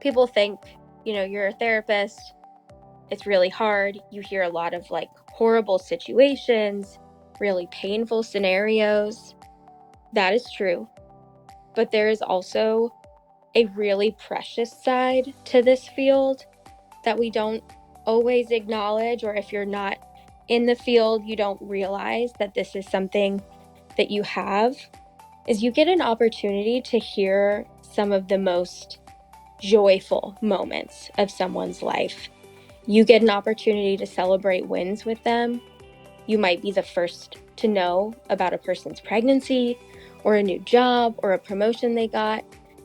people think, you're a therapist, it's really hard. You hear a lot of like horrible situations, really painful scenarios. That is true. But there is also a really precious side to this field that we don't always acknowledge, or if you're not in the field, you don't realize that this is something that you have, is you get an opportunity to hear some of the most joyful moments of someone's life. You get an opportunity to celebrate wins with them. You might be the first to know about a person's pregnancy or a new job or a promotion they got.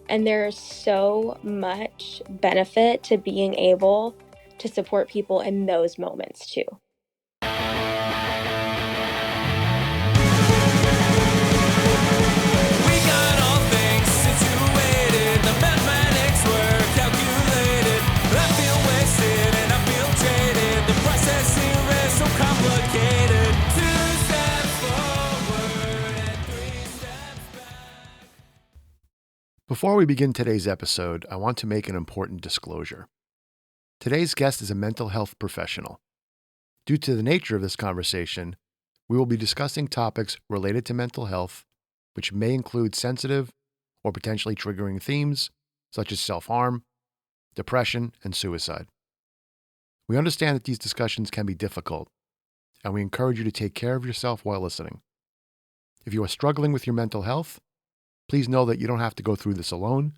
And there's so much benefit to being able to support people in those moments too. Before we begin today's episode, I want to make an important disclosure. Today's guest is a mental health professional. Due to the nature of this conversation, we will be discussing topics related to mental health, which may include sensitive or potentially triggering themes such as self-harm, depression, and suicide. We understand that these discussions can be difficult, and we encourage you to take care of yourself while listening. If you are struggling with your mental health, please know that you don't have to go through this alone.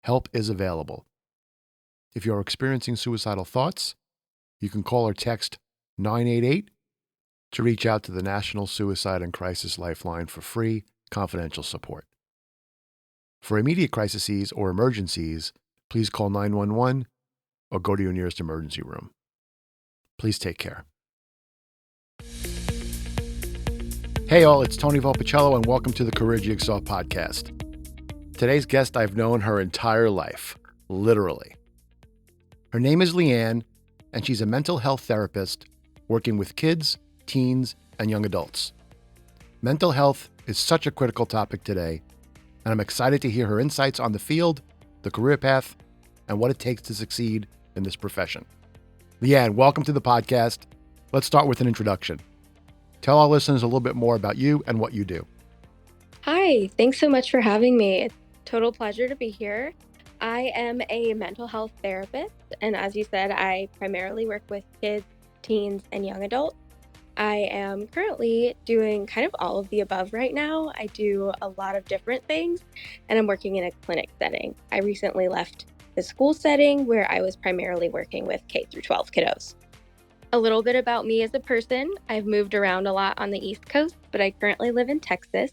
Help is available. If you're experiencing suicidal thoughts, you can call or text 988 to reach out to the National Suicide and Crisis Lifeline for free, confidential support. For immediate crises or emergencies, please call 911 or go to your nearest emergency room. Please take care. Hey all, it's Tony Volpicello and welcome to the Career Jigsaw podcast. Today's guest I've known her entire life, literally. Her name is Leanne, and she's a mental health therapist working with kids, teens, and young adults. Mental health is such a critical topic today, and I'm excited to hear her insights on the field, the career path, and what it takes to succeed in this profession. Leanne, welcome to the podcast. Let's start with an introduction. Tell our listeners a little bit more about you and what you do. Hi, thanks so much for having me. It's a total pleasure to be here. I am a mental health therapist, and as you said, I primarily work with kids, teens, and young adults. I am currently doing kind of all of the above right now. I do a lot of different things, and I'm working in a clinic setting. I recently left the school setting where I was primarily working with K through 12 kiddos. A little bit about me as a person. I've moved around a lot on the East Coast, but I currently live in Texas.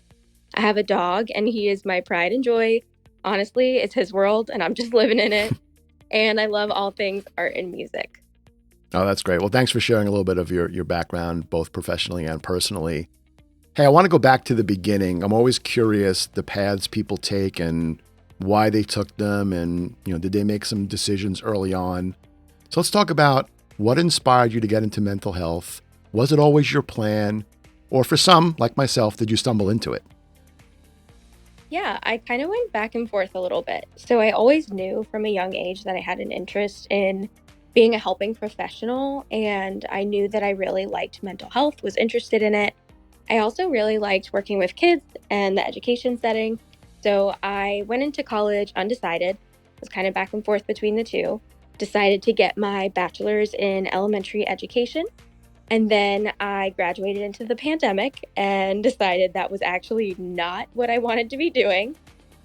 I have a dog, and he is my pride and joy. Honestly, it's his world, and I'm just living in it. And I love all things art and music. Oh, that's great. Well, thanks for sharing a little bit of your background, both professionally and personally. Hey, I want to go back to the beginning. I'm always curious the paths people take and why they took them, and did they make some decisions early on? So let's talk about what inspired you to get into mental health. Was it always your plan? Or for some, like myself, did you stumble into it? Yeah, I kind of went back and forth a little bit. So I always knew from a young age that I had an interest in being a helping professional, and I knew that I really liked mental health, was interested in it. I also really liked working with kids and the education setting. So I went into college undecided, was kind of back and forth between the two, decided to get my bachelor's in elementary education. And then I graduated into the pandemic and decided that was actually not what I wanted to be doing.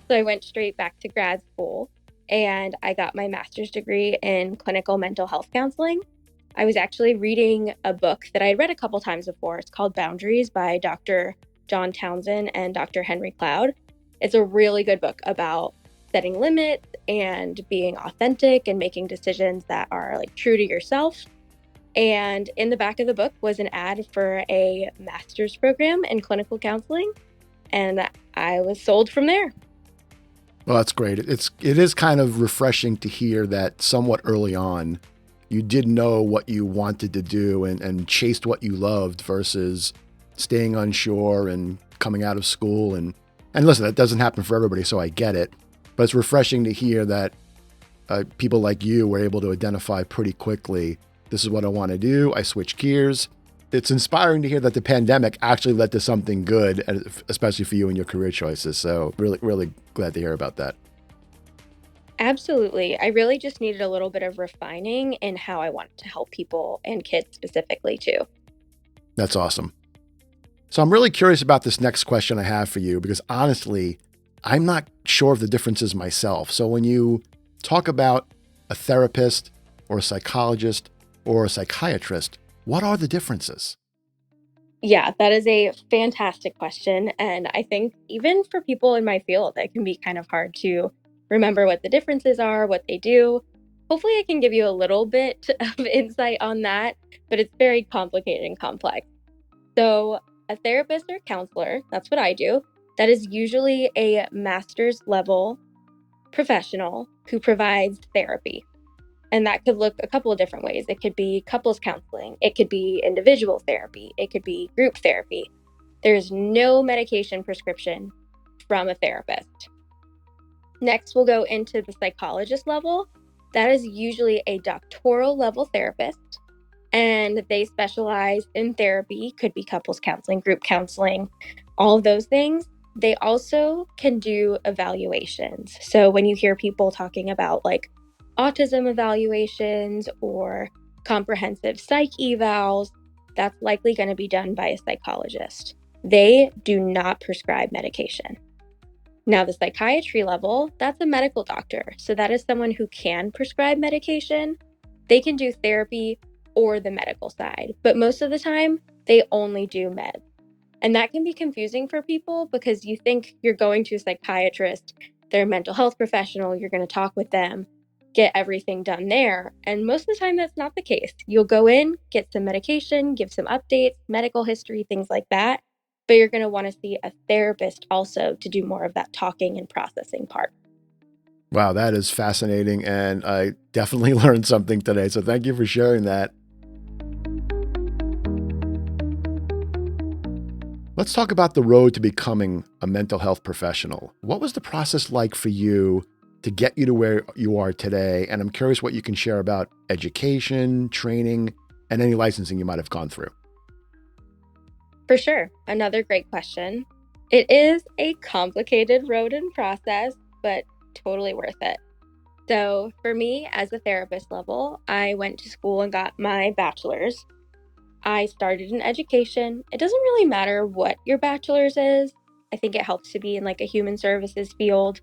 So I went straight back to grad school and I got my master's degree in clinical mental health counseling. I was actually reading a book that I had read a couple times before. It's called Boundaries by Dr. John Townsend and Dr. Henry Cloud. It's a really good book about setting limits and being authentic and making decisions that are like true to yourself. And in the back of the book was an ad for a master's program in clinical counseling, and I was sold from there. Well, that's great. It is kind of refreshing to hear that somewhat early on, you did know what you wanted to do and chased what you loved versus staying unsure and coming out of school. And listen, that doesn't happen for everybody, so I get it. But it's refreshing to hear that people like you were able to identify pretty quickly, this is what I want to do. I switch gears. It's inspiring to hear that the pandemic actually led to something good, especially for you and your career choices. So really, really glad to hear about that. Absolutely. I really just needed a little bit of refining in how I wanted to help people and kids specifically too. That's awesome. So I'm really curious about this next question I have for you because honestly, I'm not sure of the differences myself. So when you talk about a therapist or a psychologist or a psychiatrist, what are the differences? Yeah, that is a fantastic question. And I think even for people in my field, it can be kind of hard to remember what the differences are, what they do. Hopefully, I can give you a little bit of insight on that, but it's very complicated and complex. So, a therapist or counselor, that's what I do, that is usually a master's level professional who provides therapy. And that could look a couple of different ways. It could be couples counseling, it could be individual therapy, it could be group therapy. There's no medication prescription from a therapist. Next, we'll go into the psychologist level. That is usually a doctoral level therapist, and they specialize in therapy, could be couples counseling, group counseling, all of those things. They also can do evaluations. So when you hear people talking about like autism evaluations or comprehensive psych evals, that's likely going to be done by a psychologist. They do not prescribe medication. Now, the psychiatry level, that's a medical doctor. So that is someone who can prescribe medication. They can do therapy or the medical side, but most of the time, they only do meds. And that can be confusing for people because you think you're going to a psychiatrist, they're a mental health professional, you're going to talk with them, get everything done there. And most of the time, that's not the case. You'll go in, get some medication, give some updates, medical history, things like that. But you're going to want to see a therapist also to do more of that talking and processing part. Wow, that is fascinating. And I definitely learned something today. So thank you for sharing that. Let's talk about the road to becoming a mental health professional. What was the process like for you to get you to where you are today? And I'm curious what you can share about education, training, and any licensing you might have gone through. For sure. Another great question. It is a complicated road and process, but totally worth it. So, for me, as a therapist level, I went to school and got my bachelor's. I started in education. It doesn't really matter what your bachelor's is. I think it helps to be in like a human services field.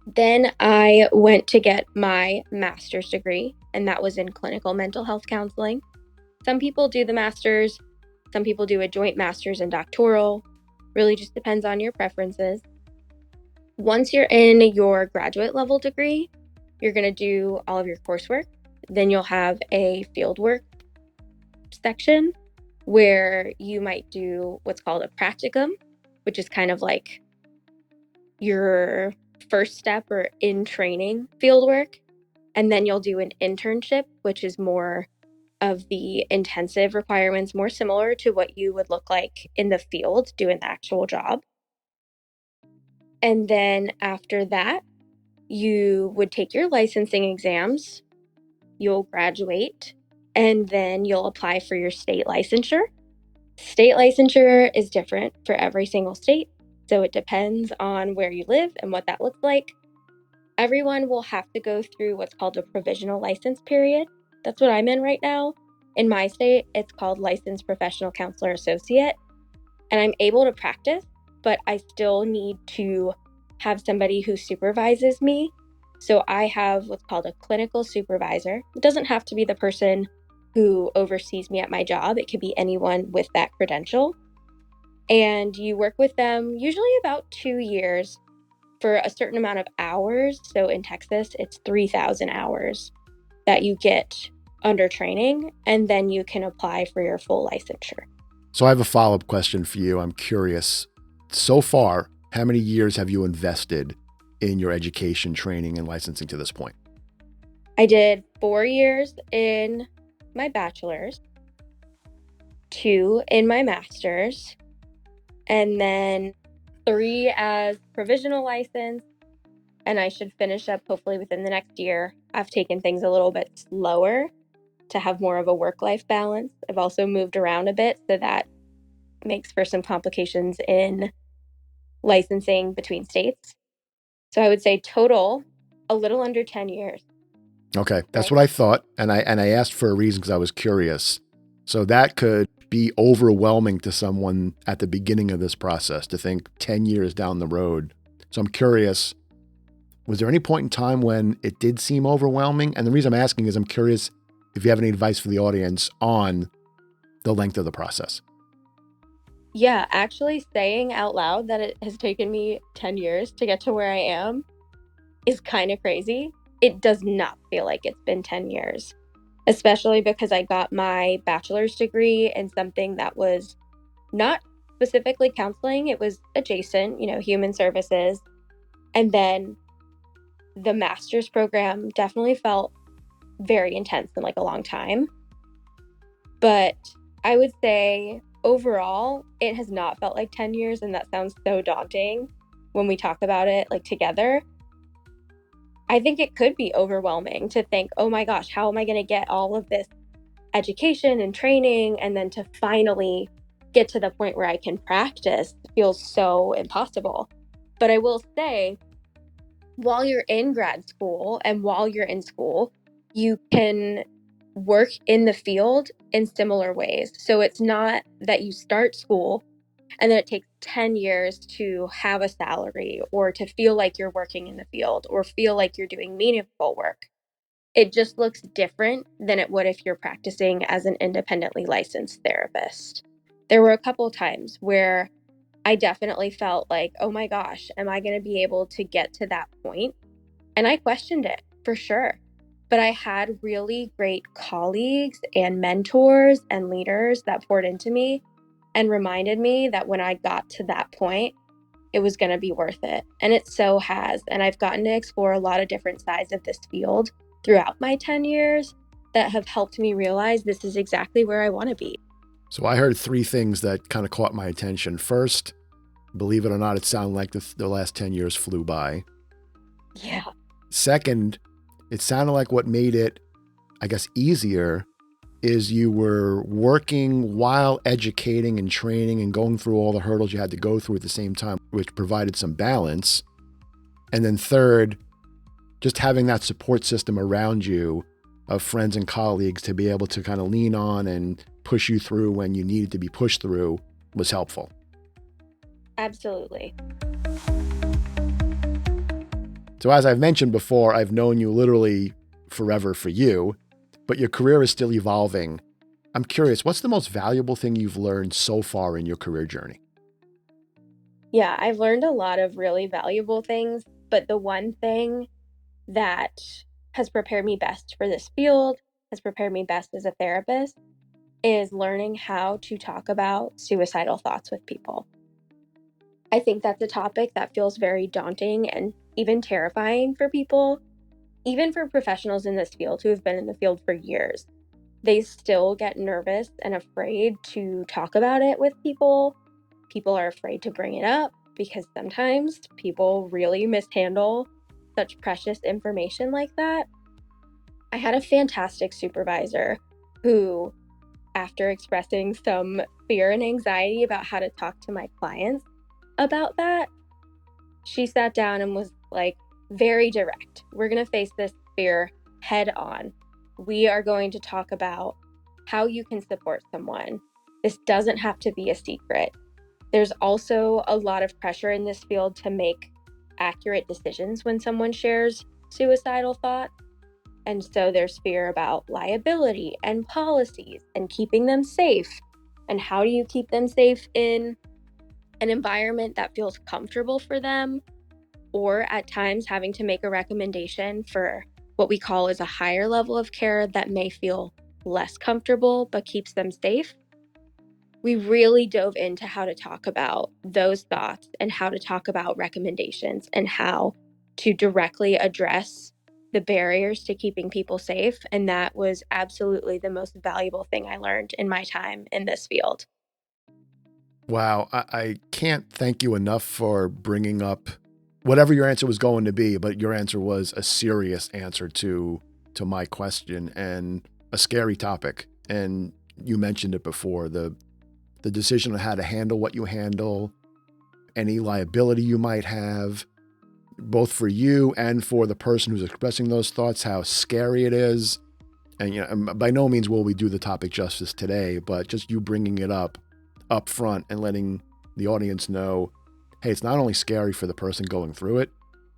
Then I went to get my master's degree, and that was in clinical mental health counseling. Some people do the master's, some people do a joint master's and doctoral. Really just depends on your preferences. Once you're in your graduate level degree, you're going to do all of your coursework. Then you'll have a fieldwork section where you might do what's called a practicum, which is kind of like your first step or in training fieldwork. And then you'll do an internship, which is more of the intensive requirements, more similar to what you would look like in the field doing the actual job. And then after that, you would take your licensing exams, you'll graduate, and then you'll apply for your state licensure. State licensure is different for every single state, so it depends on where you live and what that looks like. Everyone will have to go through what's called a provisional license period. That's what I'm in right now. In my state, it's called Licensed Professional Counselor Associate, and I'm able to practice, but I still need to have somebody who supervises me. So I have what's called a clinical supervisor. It doesn't have to be the person who oversees me at my job, it could be anyone with that credential. And you work with them usually about 2 years for a certain amount of hours. So in Texas, it's 3,000 hours that you get under training, and then you can apply for your full licensure. So I have a follow-up question for you. I'm curious. So far, how many years have you invested in your education, training, and licensing to this point? I did 4 years in my bachelor's, 2 in my master's, and then 3 as provisional license, and I should finish up hopefully within the next year. I've taken things a little bit slower to have more of a work life balance. I've also moved around a bit, so that makes for some complications in licensing between states. So I would say total a little under 10 years. Okay, that's Right. what I thought, and I asked for a reason because I was curious. So that could be overwhelming to someone at the beginning of this process to think 10 years down the road. So I'm curious, was there any point in time when it did seem overwhelming? And the reason I'm asking is I'm curious if you have any advice for the audience on the length of the process. Yeah, actually saying out loud that it has taken me 10 years to get to where I am is kind of crazy. It does not feel like it's been 10 years, especially because I got my bachelor's degree in something that was not specifically counseling, it was adjacent, human services. And then the master's program definitely felt very intense and like a long time. But I would say overall, it has not felt like 10 years. And that sounds so daunting when we talk about it like together. I think it could be overwhelming to think, oh my gosh, how am I going to get all of this education and training and then to finally get to the point where I can practice feels so impossible. But I will say, while you're in grad school and while you're in school, you can work in the field in similar ways. So it's not that you start school and then it takes 10 years to have a salary or to feel like you're working in the field or feel like you're doing meaningful work. It just looks different than it would if you're practicing as an independently licensed therapist. There were a couple of times where I definitely felt like, oh my gosh, am I going to be able to get to that point? And I questioned it for sure. But I had really great colleagues and mentors and leaders that poured into me and reminded me that when I got to that point, it was going to be worth it. And it so has. And I've gotten to explore a lot of different sides of this field throughout my 10 years that have helped me realize this is exactly where I want to be. So I heard three things that kind of caught my attention. First, believe it or not, it sounded like the last 10 years flew by. Yeah. Second, it sounded like what made it, I guess, easier is you were working while educating and training and going through all the hurdles you had to go through at the same time, which provided some balance. And then third, just having that support system around you of friends and colleagues to be able to kind of lean on and push you through when you needed to be pushed through was helpful. Absolutely. So as I've mentioned before, I've known you literally forever for you, but your career is still evolving. I'm curious, what's the most valuable thing you've learned so far in your career journey? Yeah, I've learned a lot of really valuable things, but the one thing that has prepared me best for this field, has prepared me best as a therapist, is learning how to talk about suicidal thoughts with people. I think that's a topic that feels very daunting and even terrifying for people, even for professionals in this field who have been in the field for years. They still get nervous and afraid to talk about it with people. People are afraid to bring it up because sometimes people really mishandle such precious information like that. I had a fantastic supervisor who, after expressing some fear and anxiety about how to talk to my clients about that, she sat down and was like, very direct. We're going to face this fear head on. We are going to talk about how you can support someone. This doesn't have to be a secret. There's also a lot of pressure in this field to make accurate decisions when someone shares suicidal thoughts. And so there's fear about liability and policies and keeping them safe. And how do you keep them safe in an environment that feels comfortable for them? Or at times having to make a recommendation for what we call is a higher level of care that may feel less comfortable but keeps them safe. We really dove into how to talk about those thoughts and how to talk about recommendations and how to directly address the barriers to keeping people safe. And that was absolutely the most valuable thing I learned in my time in this field. Wow, I can't thank you enough for bringing up whatever your answer was going to be, but your answer was a serious answer to my question and a scary topic. And you mentioned it before, the decision on how to handle what you handle, any liability you might have, both for you and for the person who's expressing those thoughts, how scary it is. And by no means will we do the topic justice today, but just you bringing it up front and letting the audience know, hey, it's not only scary for the person going through it,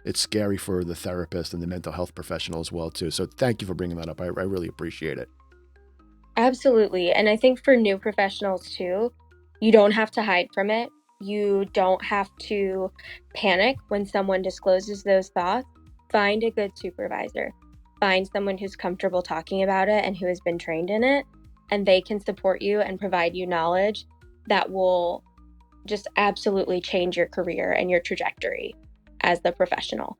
it's scary for the therapist and the mental health professional as well too. So thank you for bringing that up. I really appreciate it. Absolutely. And I think for new professionals too, you don't have to hide from it. You don't have to panic when someone discloses those thoughts. Find a good supervisor. Find someone who's comfortable talking about it and who has been trained in it, and they can support you and provide you knowledge that will just absolutely change your career and your trajectory as the professional.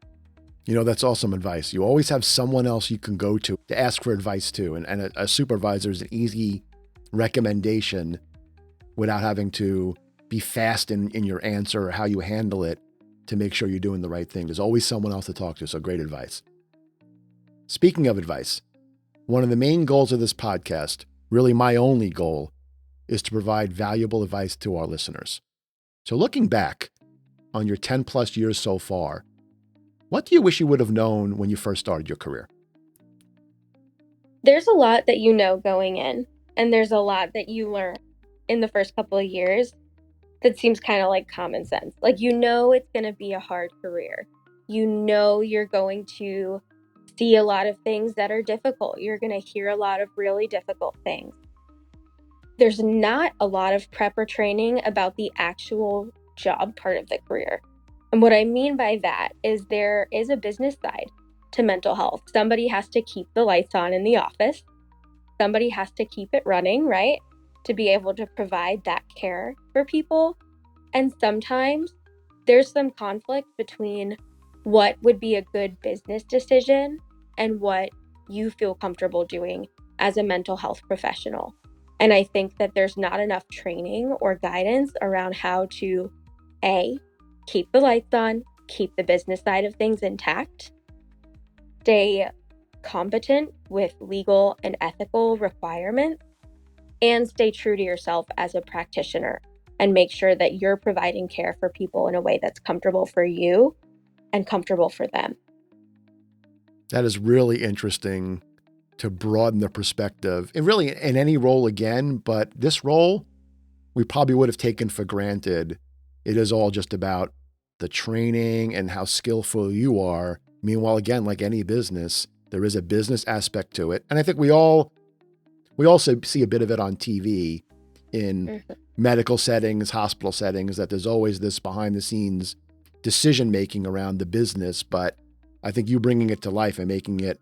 That's awesome advice. You always have someone else you can go to ask for advice to. And a supervisor is an easy recommendation without having to be fast in your answer or how you handle it to make sure you're doing the right thing. There's always someone else to talk to. So great advice. Speaking of advice, one of the main goals of this podcast, really my only goal, is to provide valuable advice to our listeners. So looking back on your 10 plus years so far, what do you wish you would have known when you first started your career? There's a lot that you know going in, and there's a lot that you learn in the first couple of years that seems kind of like common sense. Like, it's going to be a hard career. You're going to see a lot of things that are difficult. You're going to hear a lot of really difficult things. There's not a lot of prep or training about the actual job part of the career. And what I mean by that is there is a business side to mental health. Somebody has to keep the lights on in the office. Somebody has to keep it running, right? To be able to provide that care for people. And sometimes there's some conflict between what would be a good business decision and what you feel comfortable doing as a mental health professional. And I think that there's not enough training or guidance around how to A, keep the lights on, keep the business side of things intact, stay competent with legal and ethical requirements, and stay true to yourself as a practitioner and make sure that you're providing care for people in a way that's comfortable for you and comfortable for them. That is really interesting to broaden the perspective, and really in any role again, but this role we probably would have taken for granted. It is all just about the training and how skillful you are. Meanwhile, again, like any business, there is a business aspect to it. And I think we also see a bit of it on TV in Mhm. medical settings, hospital settings, that there's always this behind the scenes decision making around the business. But I think you bringing it to life and making it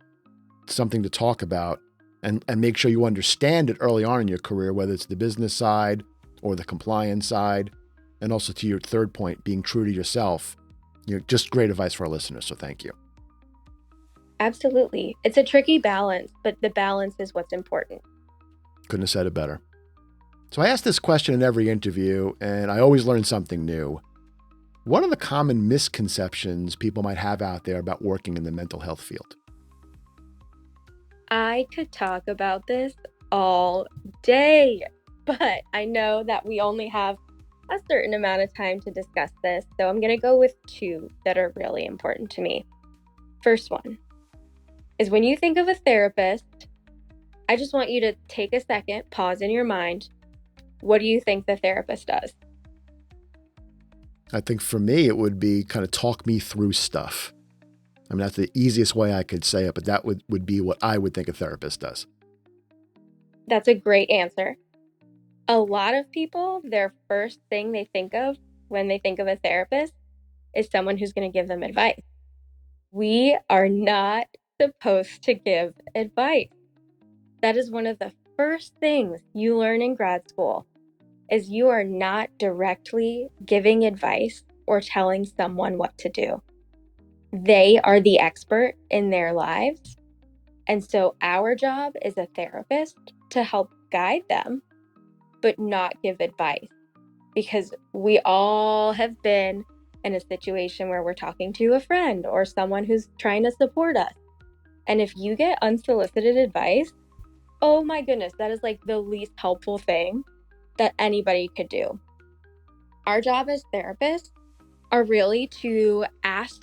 something to talk about and make sure you understand it early on in your career, whether it's the business side or the compliance side, and also to your third point, being true to yourself. Just great advice for our listeners. So thank you. Absolutely. It's a tricky balance, but the balance is what's important. Couldn't have said it better. So I ask this question in every interview, and I always learn something new. What are the common misconceptions people might have out there about working in the mental health field? I could talk about this all day, but I know that we only have a certain amount of time to discuss this. So I'm going to go with two that are really important to me. First one is when you think of a therapist, I just want you to take a second, pause in your mind. What do you think the therapist does? I think for me, it would be kind of talk me through stuff. I mean, that's the easiest way I could say it, but that would be what I would think a therapist does. That's a great answer. A lot of people, their first thing they think of when they think of a therapist is someone who's going to give them advice. We are not supposed to give advice. That is one of the first things you learn in grad school is you are not directly giving advice or telling someone what to do. They are the expert in their lives. And so our job as a therapist to help guide them, but not give advice because we all have been in a situation where we're talking to a friend or someone who's trying to support us. And if you get unsolicited advice, oh my goodness, that is like the least helpful thing that anybody could do. Our job as therapists are really to ask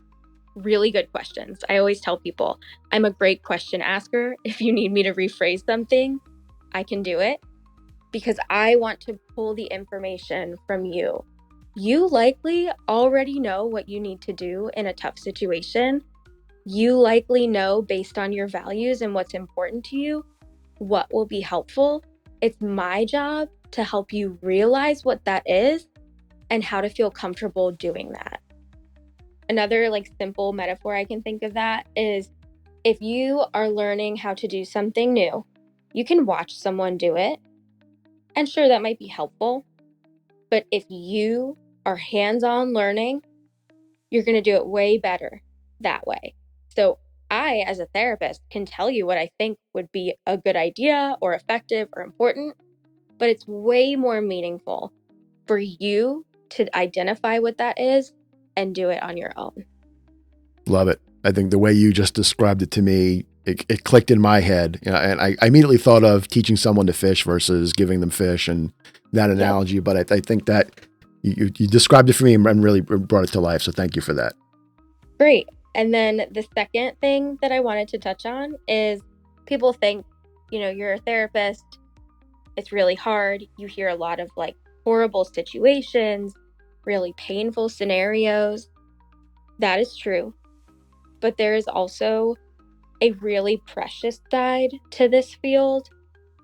really good questions. I always tell people I'm a great question asker. If you need me to rephrase something, I can do it because I want to pull the information from you. You likely already know what you need to do in a tough situation. You likely know, based on your values and what's important to you, what will be helpful. It's my job to help you realize what that is and how to feel comfortable doing that. Another like simple metaphor I can think of that is if you are learning how to do something new, you can watch someone do it. And sure, that might be helpful. But if you are hands on learning, you're going to do it way better that way. So, I, as a therapist, can tell you what I think would be a good idea or effective or important, but it's way more meaningful for you to identify what that is and do it on your own. Love it. I think the way you just described it to me, it clicked in my head. You know, and I immediately thought of teaching someone to fish versus giving them fish and that Yep. analogy. But I think that you described it for me and really brought it to life. So thank you for that. Great. And then the second thing that I wanted to touch on is people think, you're a therapist, it's really hard. You hear a lot of like horrible situations, really painful scenarios. That is true. But there is also a really precious side to this field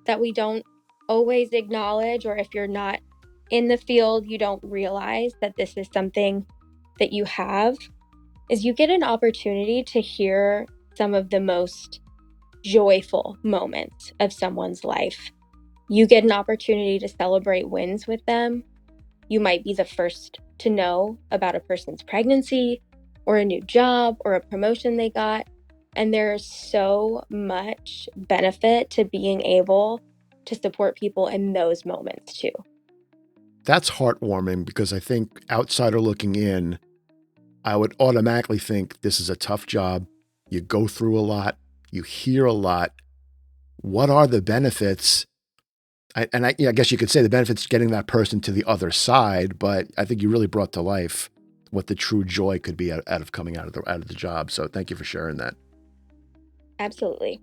that we don't always acknowledge, or if you're not in the field, you don't realize that this is something that you have, is you get an opportunity to hear some of the most joyful moments of someone's life. You get an opportunity to celebrate wins with them. You might be the first to know about a person's pregnancy or a new job or a promotion they got. And there's so much benefit to being able to support people in those moments too. That's heartwarming because I think outsider looking in, I would automatically think this is a tough job. You go through a lot, you hear a lot. What are the benefits? I guess you could say the benefits getting that person to the other side, but I think you really brought to life what the true joy could be out of coming out of the job. So thank you for sharing that. Absolutely.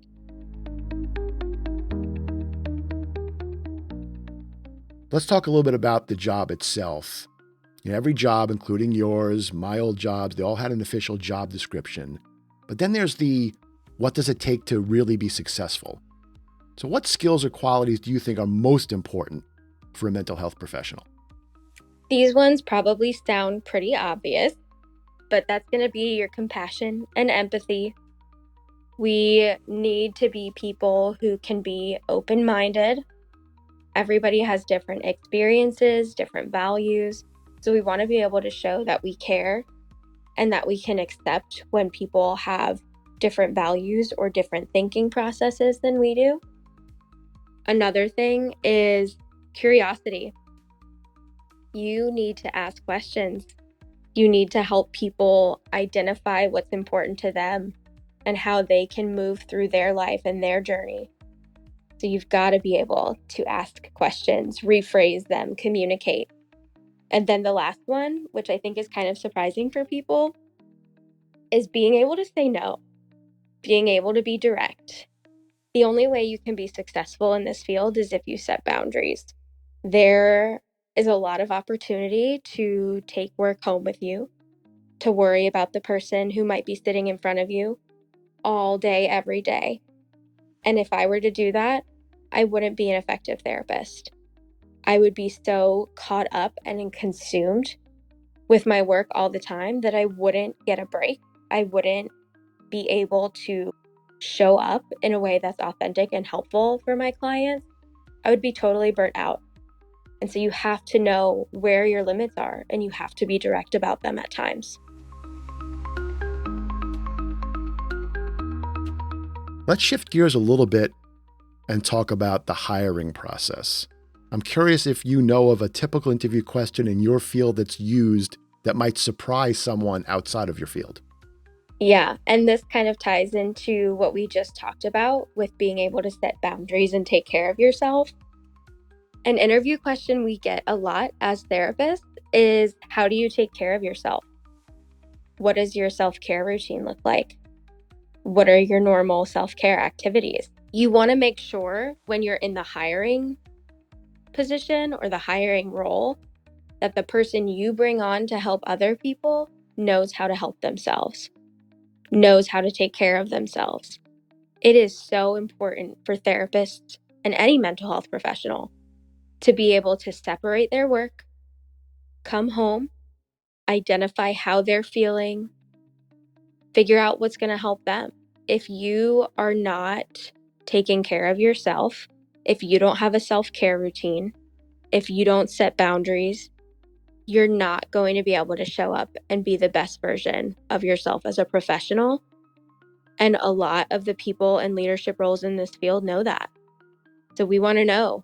Let's talk a little bit about the job itself. You know, every job, including yours, my old jobs, they all had an official job description. But then there's the what does it take to really be successful? So, what skills or qualities do you think are most important for a mental health professional? These ones probably sound pretty obvious, but that's going to be your compassion and empathy. We need to be people who can be open minded. Everybody has different experiences, different values. So we want to be able to show that we care and that we can accept when people have different values or different thinking processes than we do. Another thing is curiosity. You need to ask questions. You need to help people identify what's important to them and how they can move through their life and their journey. So you've got to be able to ask questions, rephrase them, communicate. And then the last one, which I think is kind of surprising for people, is being able to say no, being able to be direct. The only way you can be successful in this field is if you set boundaries. There is a lot of opportunity to take work home with you, to worry about the person who might be sitting in front of you all day, every day. And if I were to do that, I wouldn't be an effective therapist. I would be so caught up and consumed with my work all the time that I wouldn't get a break. I wouldn't be able to show up in a way that's authentic and helpful for my clients. I would be totally burnt out. And so you have to know where your limits are and you have to be direct about them at times. Let's shift gears a little bit and talk about the hiring process. I'm curious if you know of a typical interview question in your field that's used that might surprise someone outside of your field. Yeah, and this kind of ties into what we just talked about with being able to set boundaries and take care of yourself. An interview question we get a lot as therapists is, how do you take care of yourself? What does your self-care routine look like? What are your normal self-care activities? You want to make sure when you're in the hiring position or the hiring role that the person you bring on to help other people knows how to help themselves, knows how to take care of themselves. It is so important for therapists and any mental health professional to be able to separate their work, come home, identify how they're feeling, figure out what's going to help them. If you are not taking care of yourself, if you don't have a self-care routine, if you don't set boundaries, you're not going to be able to show up and be the best version of yourself as a professional. And a lot of the people in leadership roles in this field know that. So we want to know,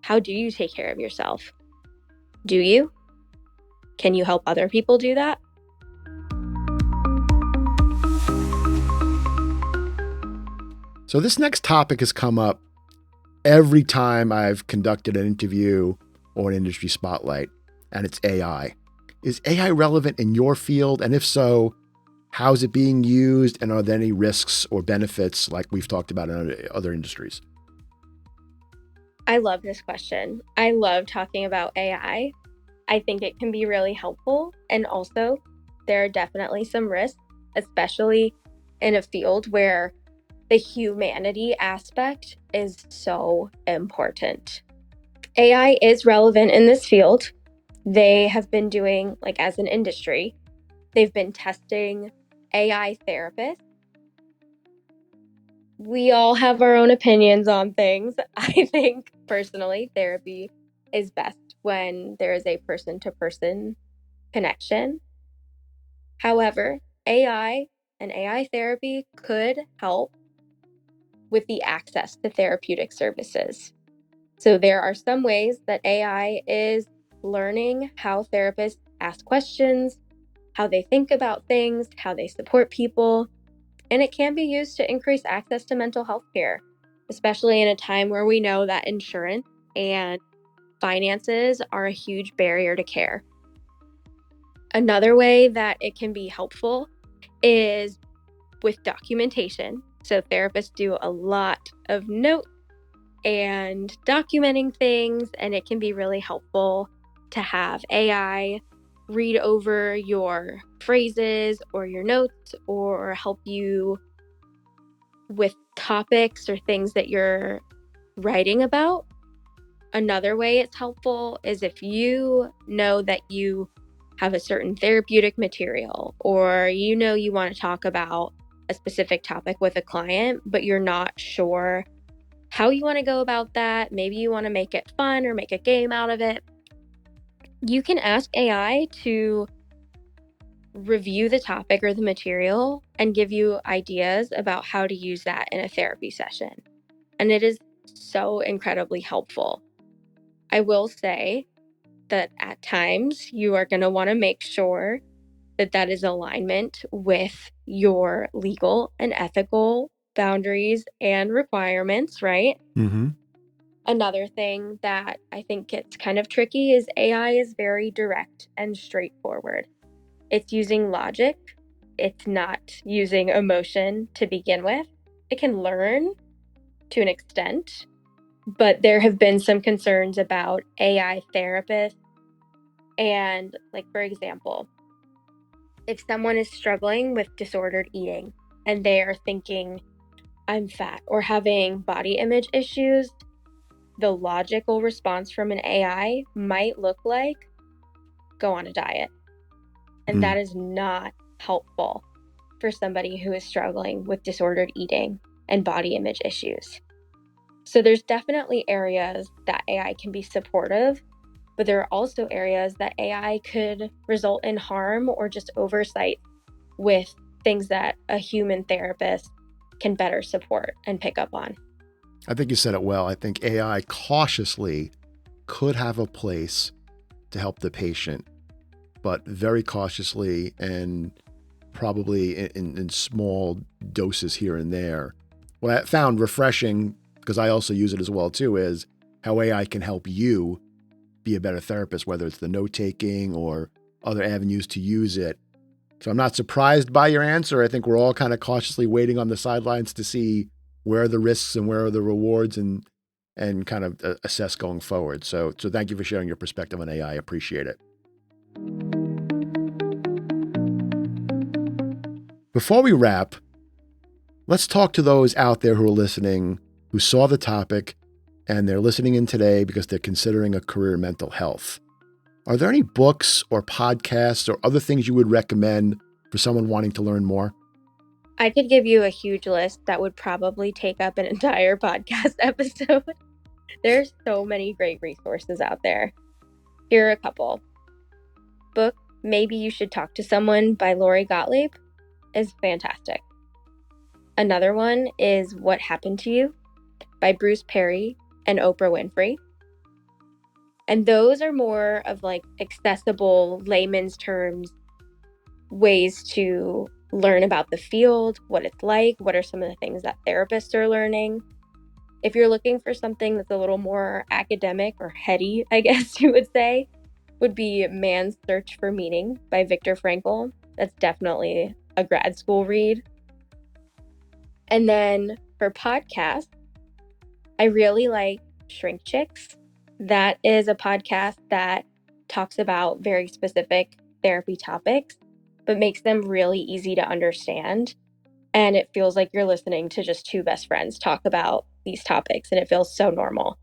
how do you take care of yourself? Do you? Can you help other people do that? So this next topic has come up every time I've conducted an interview or an industry spotlight, and it's AI. Is AI relevant in your field? And if so, how is it being used? And are there any risks or benefits like we've talked about in other industries? I love this question. I love talking about AI. I think it can be really helpful. And also, there are definitely some risks, especially in a field where the humanity aspect is so important. AI is relevant in this field. They have been doing, like, as an industry, they've been testing AI therapists. We all have our own opinions on things. I think personally, therapy is best when there is a person to person connection. However, AI and AI therapy could help with the access to therapeutic services. So there are some ways that AI is learning how therapists ask questions, how they think about things, how they support people, and it can be used to increase access to mental health care, especially in a time where we know that insurance and finances are a huge barrier to care. Another way that it can be helpful is with documentation. So therapists do a lot of notes and documenting things, and it can be really helpful to have AI read over your phrases or your notes or help you with topics or things that you're writing about. Another way it's helpful is if you know that you have a certain therapeutic material, or you know you want to talk about a specific topic with a client, but you're not sure how you want to go about that. Maybe you want to make it fun or make a game out of it. You can ask AI to review the topic or the material and give you ideas about how to use that in a therapy session. And it is so incredibly helpful. I will say that at times you are going to want to make sure that that is alignment with your legal and ethical boundaries and requirements, right? Mm-hmm. Another thing that I think gets kind of tricky is AI is very direct and straightforward. It's using logic, it's not using emotion to begin with. It can learn to an extent, but there have been some concerns about AI therapists. And, like, for example, if someone is struggling with disordered eating and they are thinking, I'm fat, or having body image issues, the logical response from an AI might look like, go on a diet. And Mm. that is not helpful for somebody who is struggling with disordered eating and body image issues. So there's definitely areas that AI can be supportive, but there are also areas that AI could result in harm or just oversight with things that a human therapist can better support and pick up on. I think you said it well. I think AI cautiously could have a place to help the patient, but very cautiously and probably in small doses here and there. What I found refreshing, because I also use it as well too, is how AI can help you be a better therapist, whether it's the note taking or other avenues to use it. So I'm not surprised by your answer. I think we're all kind of cautiously waiting on the sidelines to see where are the risks and where are the rewards, and kind of assess going forward. So thank you for sharing your perspective on AI. I appreciate it. Before we wrap, let's talk to those out there who are listening, who saw the topic and they're listening in today because they're considering a career in mental health. Are there any books or podcasts or other things you would recommend for someone wanting to learn more? I could give you a huge list that would probably take up an entire podcast episode. There's so many great resources out there. Here are a couple. Book Maybe You Should Talk to Someone by Lori Gottlieb is fantastic. Another one is What Happened to You by Bruce Perry and Oprah Winfrey. And those are more of like accessible layman's terms, ways to learn about the field, what it's like, what are some of the things that therapists are learning. If you're looking for something that's a little more academic or heady, I guess you would say, would be Man's Search for Meaning by Viktor Frankl. That's definitely a grad school read. And then for podcasts, I really like Shrink Chicks. That is a podcast that talks about very specific therapy topics, but makes them really easy to understand. And it feels like you're listening to just two best friends talk about these topics, and it feels so normal.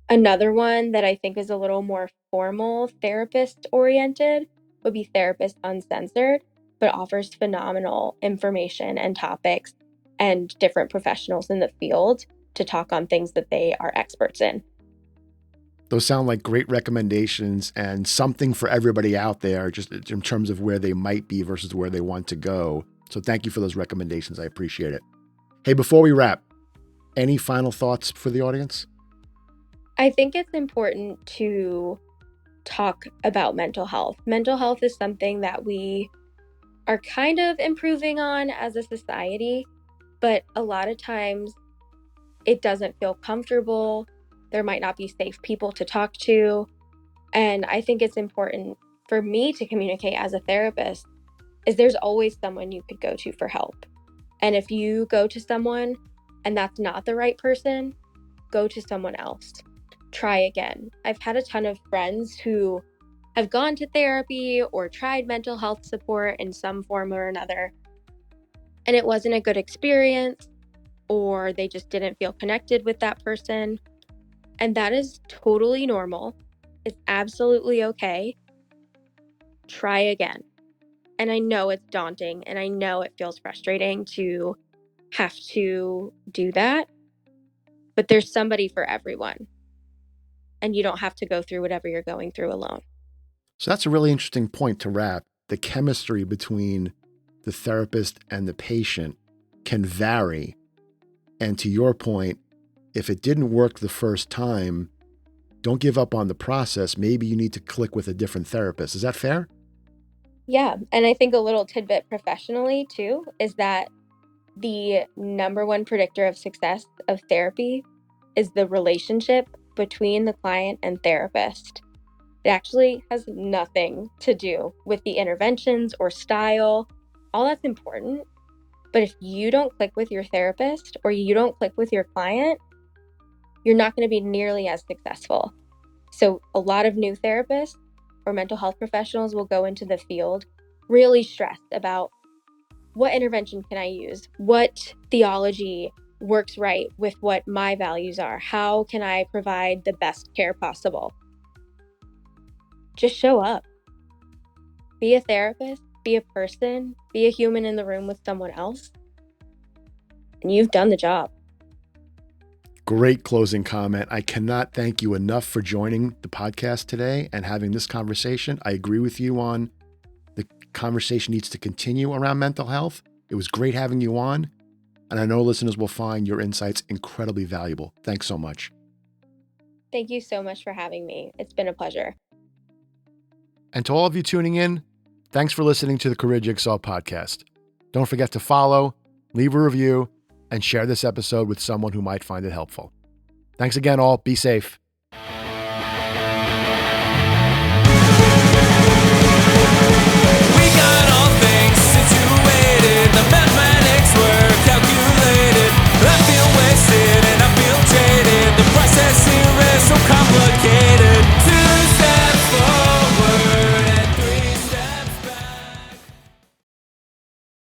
Another one that I think is a little more formal, therapist oriented, would be Therapist Uncensored, but offers phenomenal information and topics and different professionals in the field to talk on things that they are experts in. Those sound like great recommendations and something for everybody out there, just in terms of where they might be versus where they want to go. So thank you for those recommendations. I appreciate it. Hey, before we wrap, any final thoughts for the audience? I think it's important to talk about mental health. Mental health is something that we are kind of improving on as a society, but a lot of times it doesn't feel comfortable. There might not be safe people to talk to. And I think it's important for me to communicate as a therapist is there's always someone you could go to for help. And if you go to someone and that's not the right person, go to someone else. Try again. I've had a ton of friends who have gone to therapy or tried mental health support in some form or another, and it wasn't a good experience, or they just didn't feel connected with that person. And that is totally normal. It's absolutely okay. Try again. And I know it's daunting and I know it feels frustrating to have to do that, but there's somebody for everyone. And you don't have to go through whatever you're going through alone. So that's a really interesting point to wrap. The chemistry between the therapist and the patient can vary. And to your point, if it didn't work the first time, don't give up on the process. Maybe you need to click with a different therapist. Is that fair? Yeah. And I think a little tidbit professionally too is that the number one predictor of success of therapy is the relationship between the client and therapist. It actually has nothing to do with the interventions or style. All that's important. But if you don't click with your therapist or you don't click with your client, you're not going to be nearly as successful. So a lot of new therapists or mental health professionals will go into the field really stressed about what intervention can I use? What theology works right with what my values are? How can I provide the best care possible? Just show up. Be a therapist, be a person, be a human in the room with someone else, and you've done the job. Great closing comment. I cannot thank you enough for joining the podcast today and having this conversation. I agree with you on the conversation needs to continue around mental health. It was great having you on, and I know listeners will find your insights incredibly valuable. Thanks so much. Thank you so much for having me. It's been a pleasure. And to all of you tuning in, thanks for listening to the Career Jigsaw podcast. Don't forget to follow, leave a review, and share this episode with someone who might find it helpful. Thanks again, all. Be safe.